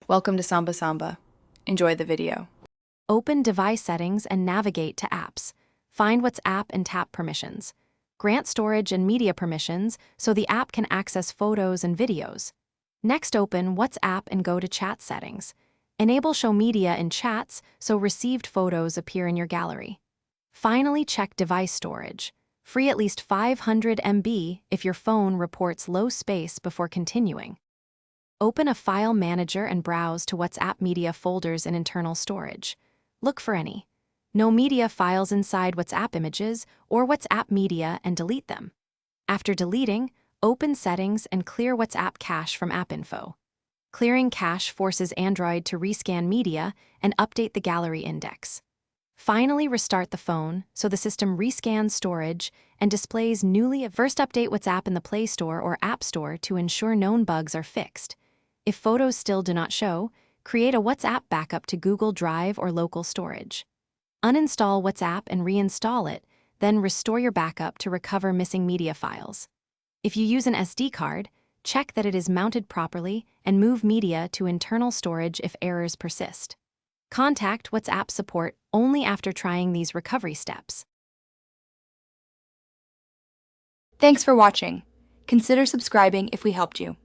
Welcome to Samba Samba. Enjoy the video. Open device settings and navigate to apps. Find WhatsApp and tap permissions. Grant storage and media permissions so the app can access photos and videos. Next, open WhatsApp and go to chat settings. Enable show media in chats so received photos appear in your gallery. Finally, check device storage. Free at least 500 MB if your phone reports low space before continuing. Open a file manager and browse to WhatsApp media folders in internal storage. Look for any no media files inside WhatsApp images or WhatsApp media and delete them. After deleting, open settings and clear WhatsApp cache from app info. Clearing cache forces Android to rescan media and update the gallery index. Finally, restart the phone so the system rescans storage and displays newly. First, update WhatsApp in the Play Store or App Store to ensure known bugs are fixed. If photos still do not show, create a WhatsApp backup to Google Drive or local storage. Uninstall WhatsApp and reinstall it, then restore your backup to recover missing media files. If you use an SD card, check that it is mounted properly and move media to internal storage if errors persist. Contact WhatsApp support only after trying these recovery steps. Thanks for watching. Consider subscribing if we helped you.